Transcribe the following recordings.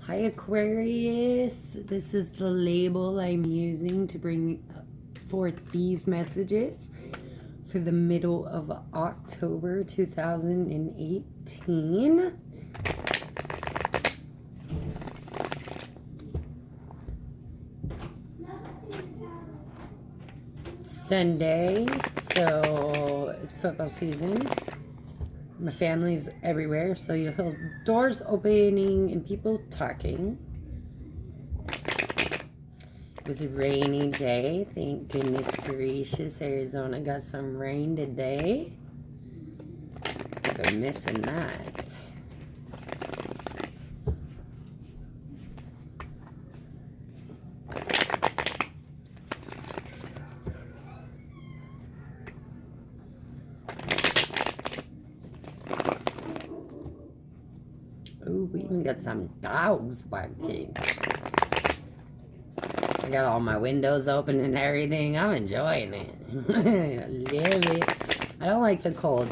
Hi Aquarius, this is the label I'm using to bring forth these messages for the middle of October 2018. Sunday, so it's football season. My family's everywhere, so you'll hear doors opening and people talking. It was a rainy day. Thank goodness gracious. Arizona got some rain today. They're missing that. Ooh, we even got some dogs barking. I got all my windows open and everything. I'm enjoying it. I love it. I don't like the cold,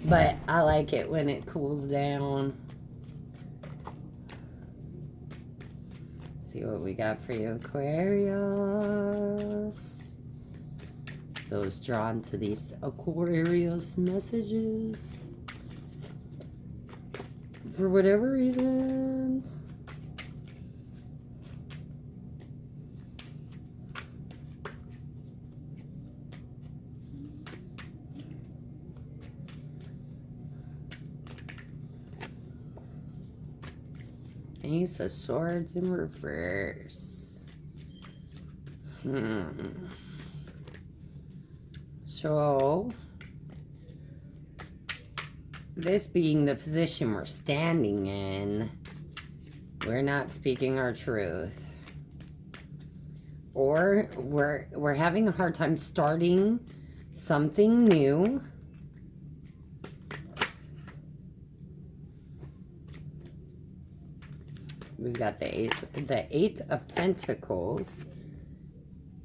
but I like it when it cools down. See what we got for you, Aquarius. Those drawn to these Aquarius messages. For whatever reasons. Ace of Swords in reverse. So, this being the position we're standing in, we're not speaking our truth. Or we're having a hard time starting something new. We've got the Eight of Pentacles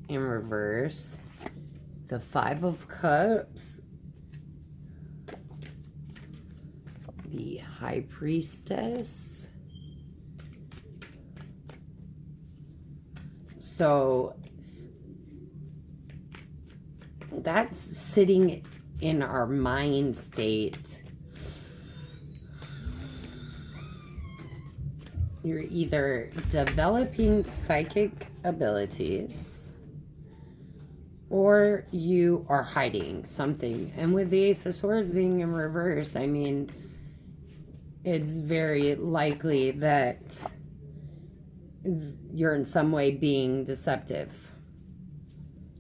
in reverse, the Five of Cups, the High Priestess. So that's sitting in our mind state. You're either developing psychic abilities or you are hiding something. And with the Ace of Swords being in reverse, I mean, it's very likely that you're in some way being deceptive.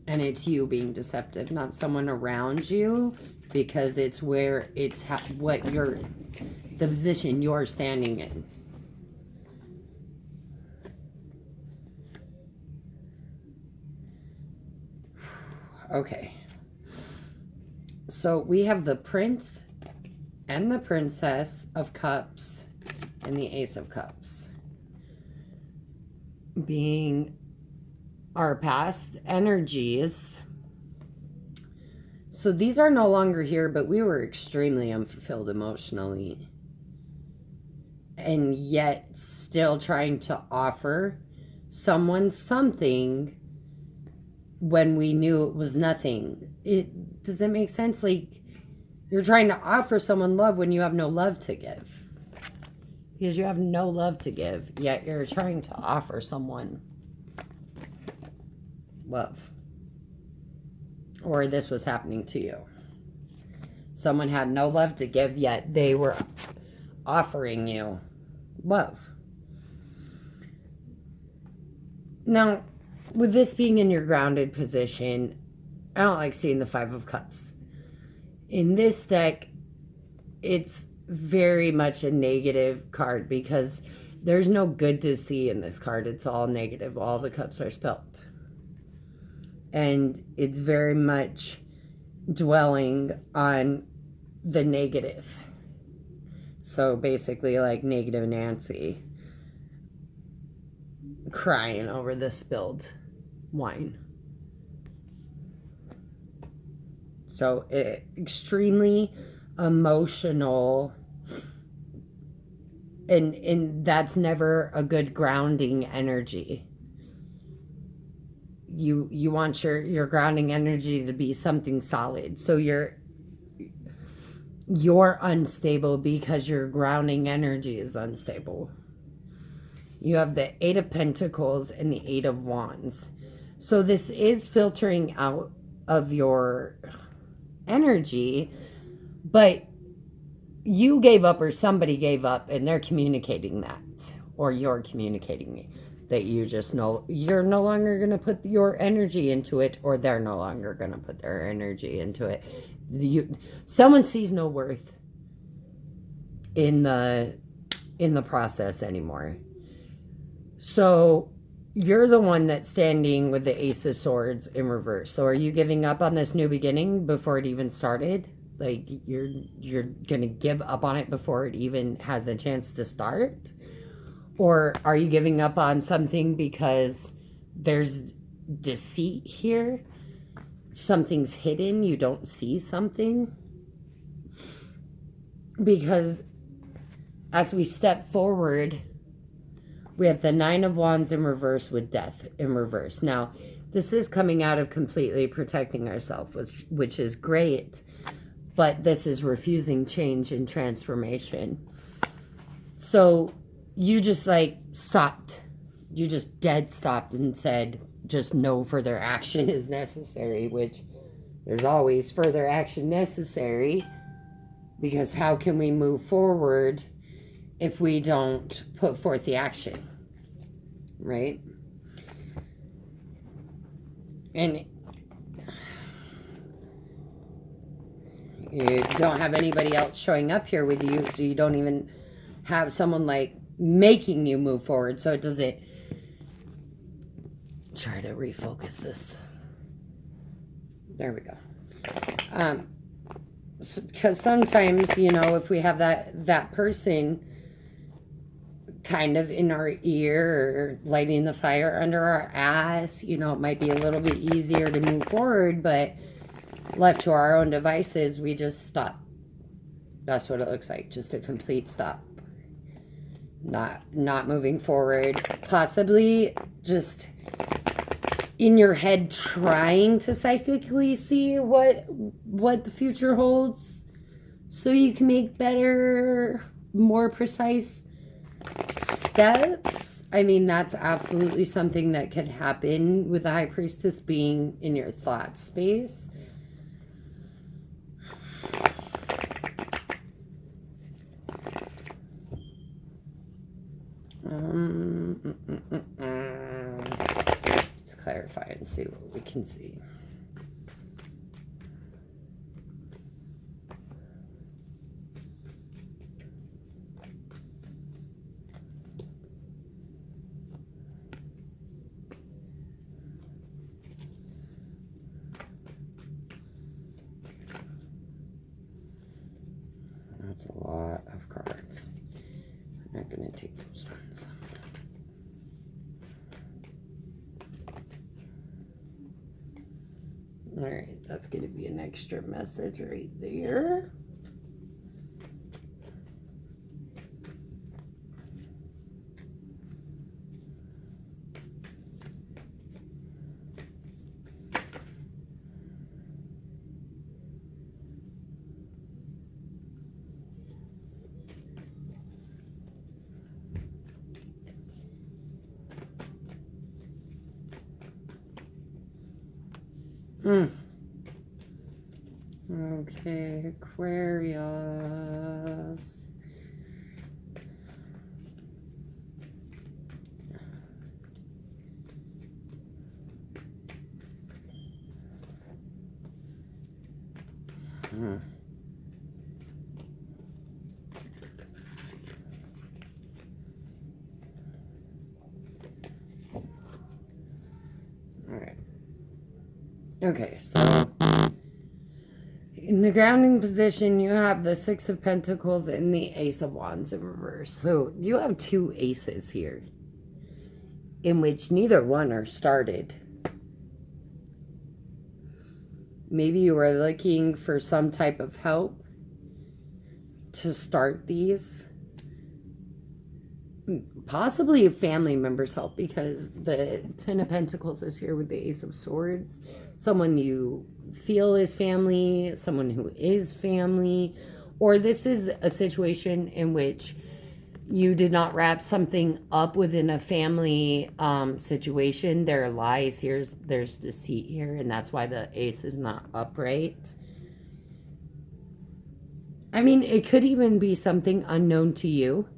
And it's you being deceptive, not someone around you, because it's where it's what you're, the position you're standing in. Okay. So we have the Prince and the Princess of Cups and the Ace of Cups being our past energies. So these are no longer here, but we were extremely unfulfilled emotionally. And yet still trying to offer someone something when we knew it was nothing. Does that make sense? Like, you're trying to offer someone love when you have no love to give. Because you have no love to give, yet you're trying to offer someone love. Or this was happening to you. Someone had no love to give, yet they were offering you love. Now, with this being in your grounded position, I don't like seeing the Five of Cups. In this deck, it's very much a negative card because there's no good to see in this card. It's all negative. All the cups are spelt. And it's very much dwelling on the negative. So basically like negative Nancy crying over the spilled wine. So extremely emotional And that's never a good grounding energy. You want your grounding energy to be something solid. So you're unstable because your grounding energy is unstable. You have the Eight of Pentacles and the Eight of Wands. So this is filtering out of your energy, but you gave up or somebody gave up, and they're communicating that, or you're communicating that you're no longer going to put your energy into it, or they're no longer going to put their energy into it. Someone sees no worth in the process anymore. So you're the one that's standing with the Ace of Swords in reverse. So are you giving up on this new beginning before it even started? Like, you're gonna give up on it before it even has a chance to start? Or are you giving up on something because there's deceit here? Something's hidden, you don't see something? Because as we step forward, we have the Nine of Wands in reverse with Death in reverse. Now, this is coming out of completely protecting ourselves, which is great. But this is refusing change and transformation. So you just like stopped. You just dead stopped and said, just no further action is necessary, which there's always further action necessary, because how can we move forward if we don't put forth the action, right? And you don't have anybody else showing up here with you, so you don't even have someone like making you move forward. So it doesn't. Try to refocus this. There we go. Because sometimes, you know, if we have that person kind of in our ear or lighting the fire under our ass, you know, it might be a little bit easier to move forward, but left to our own devices, we just stop. That's what it looks like, just a complete stop. Not moving forward. Possibly just in your head trying to psychically see what the future holds so you can make better, more precise steps. I mean, that's absolutely something that could happen with the High Priestess being in your thought space. Let's clarify and see what we can see. That's a lot of cards. I'm not going to take those ones. All right, that's going to be an extra message right there. Okay, Aquarius. All right. Okay, so in the grounding position, you have the Six of Pentacles and the Ace of Wands in reverse. So you have two aces here, in which neither one are started. Maybe you were looking for some type of help to start these, possibly a family member's help, because the Ten of Pentacles is here with the Ace of Swords. Someone you feel is family, someone who is family, or this is a situation in which you did not wrap something up within a family situation. There are lies here, there's deceit here, and that's why the ace is not upright. I mean, it could even be something unknown to you.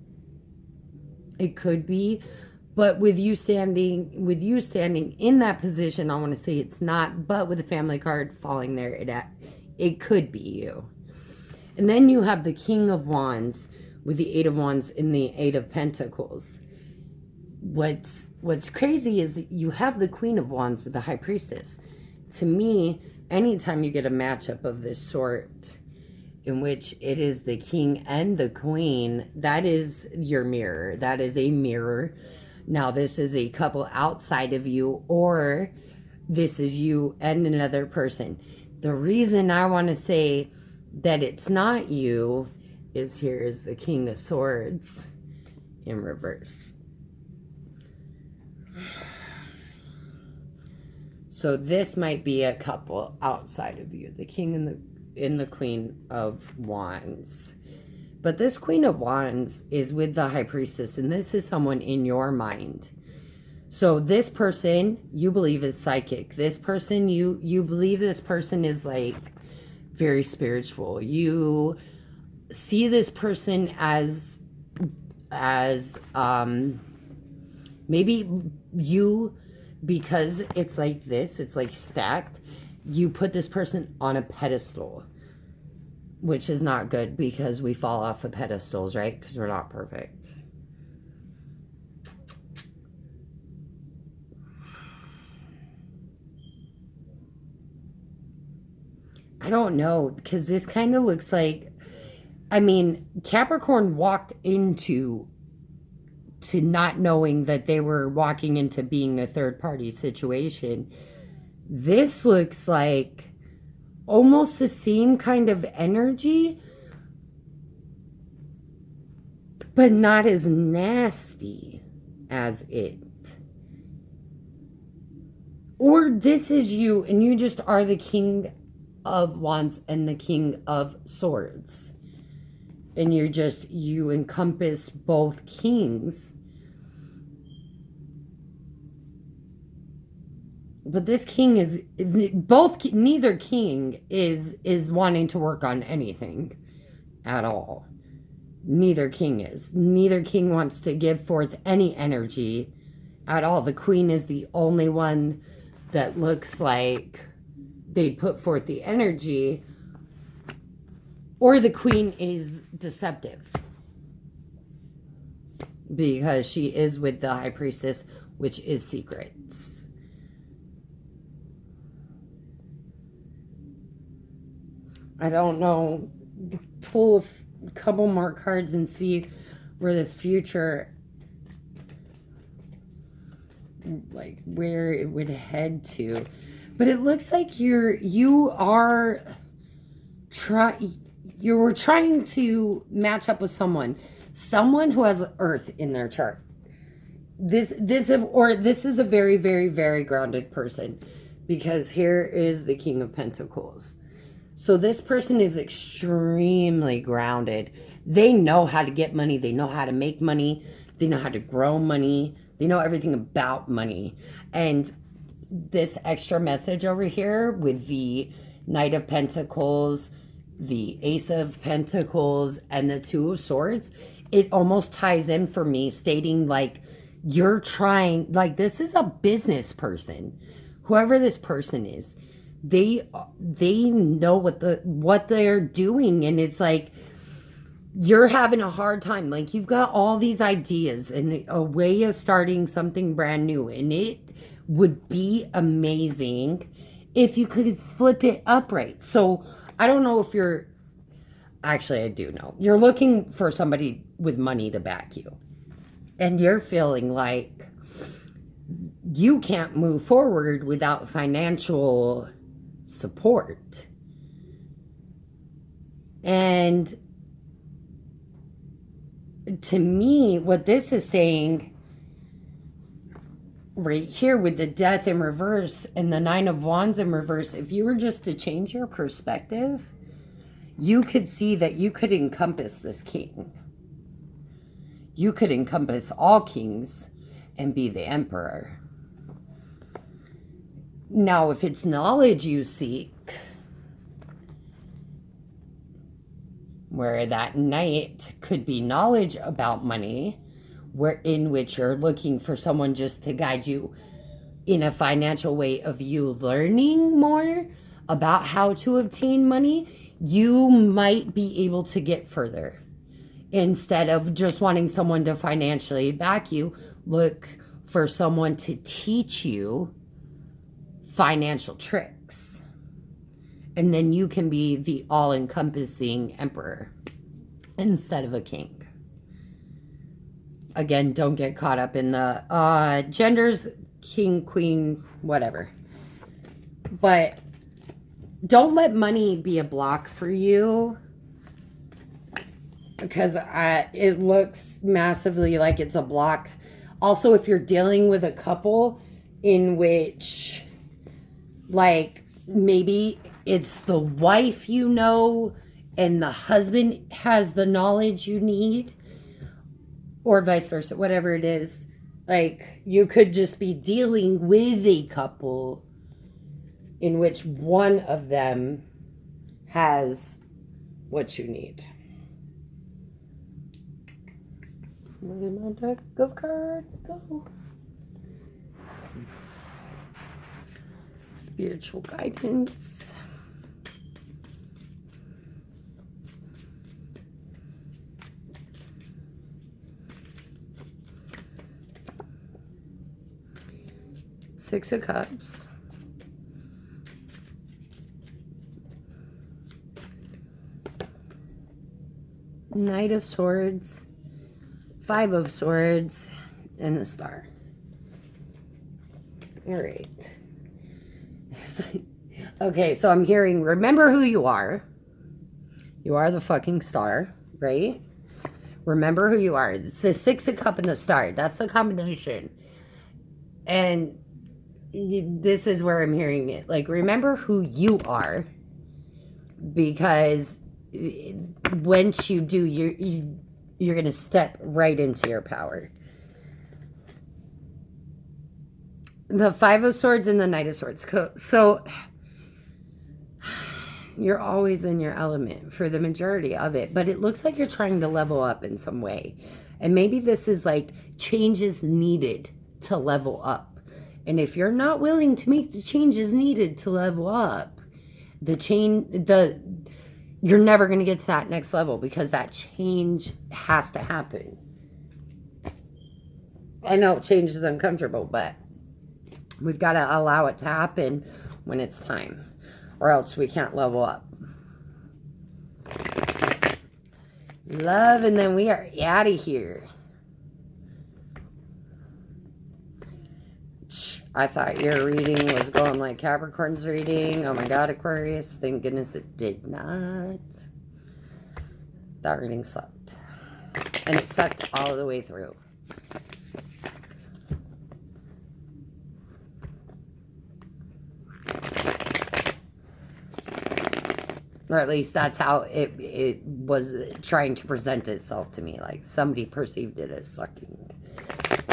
It could be, but with you standing in that position, I want to say it's not, but with the family card falling there, it could be you. And then you have the King of Wands with the Eight of Wands and the Eight of Pentacles. What's crazy is you have the Queen of Wands with the High Priestess. To me, anytime you get a matchup of this sort, in which it is the king and the queen, that is your mirror. That is a mirror. Now, this is a couple outside of you, or this is you and another person. The reason I want to say that it's not you is here is the King of Swords in reverse. So this might be a couple outside of you, the king and the Queen of Wands. But this Queen of Wands is with the High Priestess, and this is someone in your mind. So this person you believe is psychic. This person, you believe this person is like very spiritual. You see this person as maybe you, because it's like this, it's like stacked, you put this person on a pedestal, which is not good, because we fall off of pedestals, right? Because we're not perfect. I don't know, because this kind of looks like, I mean, Capricorn walked into not knowing that they were walking into being a third-party situation. This looks like almost the same kind of energy, but not as nasty as it. Or this is you, and you just are the King of Wands and the King of Swords. And you encompass both kings. But this king is neither king is wanting to work on anything at all. Neither king is. Neither king wants to give forth any energy at all. The queen is the only one that looks like they'd put forth the energy, or the queen is deceptive because she is with the High Priestess, which is secrets. I don't know. Pull a couple more cards and see where this future, like where it would head to. But it looks like you were trying to match up with someone who has Earth in their chart. This is a very, very, very grounded person, because here is the King of Pentacles. So this person is extremely grounded. They know how to get money. They know how to make money. They know how to grow money. They know everything about money. And this extra message over here with the Knight of Pentacles, the Ace of Pentacles, and the Two of Swords, it almost ties in for me, stating like you're trying, like this is a business person. Whoever this person is, they know what they're doing, and it's like you're having a hard time. Like you've got all these ideas and a way of starting something brand new, and it would be amazing if you could flip it upright. So I don't know if actually I do know. You're looking for somebody with money to back you, and you're feeling like you can't move forward without financial support. And to me, what this is saying right here with the Death in reverse and the Nine of Wands in reverse, if you were just to change your perspective, you could see that you could encompass this king. You could encompass all kings and be the emperor. Now, if it's knowledge you seek, where that Knight could be knowledge about money, where in which you're looking for someone just to guide you in a financial way of you learning more about how to obtain money, you might be able to get further. Instead of just wanting someone to financially back you, look for someone to teach you financial tricks. And then you can be the all-encompassing emperor instead of a king. Again, don't get caught up in the genders, king, queen, whatever. But don't let money be a block for you, because it looks massively like it's a block. Also, if you're dealing with a couple in which, like, maybe it's the wife you know and the husband has the knowledge you need, or vice versa, whatever it is. Like, you could just be dealing with a couple in which one of them has what you need. Where did my deck of cards go? Spiritual guidance. Six of Cups. Knight of Swords. Five of Swords. And the Star. All right. Okay, so I'm hearing, remember who you are. You are the fucking Star, right? Remember who you are. It's the Six of Cups and the Star. That's the combination. And this is where I'm hearing it. Like, remember who you are. Because once you do, you're going to step right into your power. The Five of Swords and the Knight of Swords. So, you're always in your element for the majority of it. But it looks like you're trying to level up in some way. And maybe this is like changes needed to level up. And if you're not willing to make the changes needed to level up, you're never going to get to that next level, because that change has to happen. I know change is uncomfortable, but we've got to allow it to happen when it's time, or else we can't level up. Love, and then we are out of here. I thought your reading was going like Capricorn's reading. Oh my God, Aquarius. Thank goodness it did not. That reading sucked. And it sucked all the way through. Or at least that's how it was trying to present itself to me. Like somebody perceived it as sucking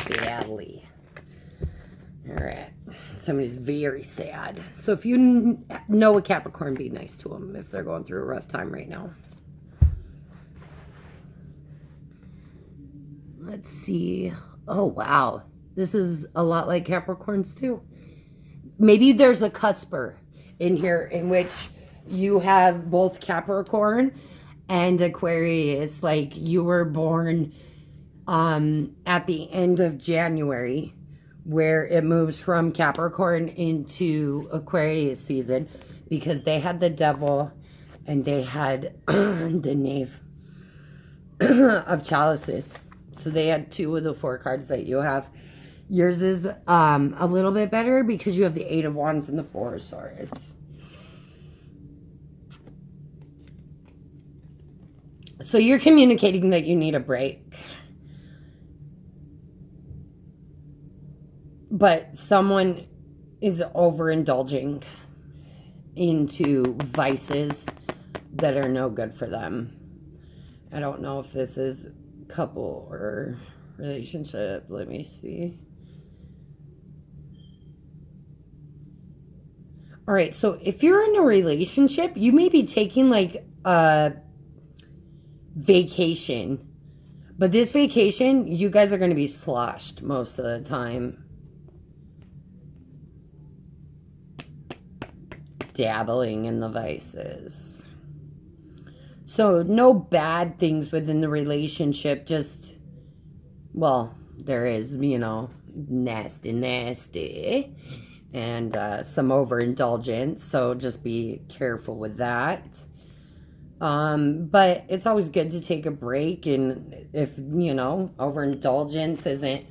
badly. Alright. Somebody's very sad. So if you know a Capricorn, be nice to them if they're going through a rough time right now. Let's see. Oh, wow. This is a lot like Capricorns too. Maybe there's a cusper in here in which you have both Capricorn and Aquarius. Like you were born at the end of January, where it moves from Capricorn into Aquarius season, because they had the Devil and they had the Knave of Chalices. So they had two of the four cards that you have. Yours is a little bit better because you have the Eight of Wands and the Four of Swords. So you're communicating that you need a break. But someone is overindulging into vices that are no good for them. I don't know if this is couple or relationship. Let me see. All right, so if you're in a relationship, you may be taking like a vacation. But this vacation, you guys are going to be sloshed most of the time. Dabbling in the vices. So no bad things within the relationship, just, well, there is, you know, nasty. And some overindulgence, so just be careful with that. But it's always good to take a break, and if, you know, overindulgence isn't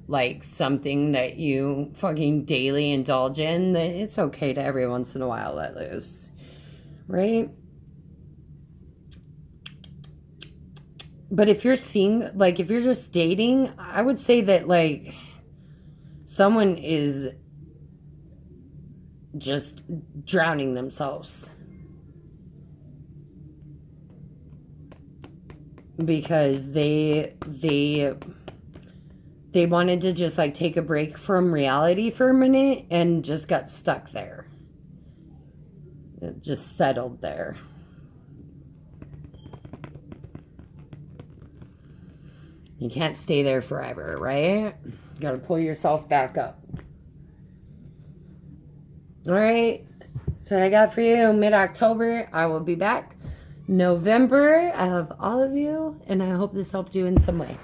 like something that you fucking daily indulge in, then it's okay to every once in a while let loose, right? But if you're seeing, like, if you're just dating, I would say that, like, someone is just drowning themselves because they wanted to just like take a break from reality for a minute and just got stuck there. It just settled there. You can't stay there forever, right? You gotta pull yourself back up. All right, so what I got for you, mid-October. I will be back. November, I love all of you, and I hope this helped you in some way.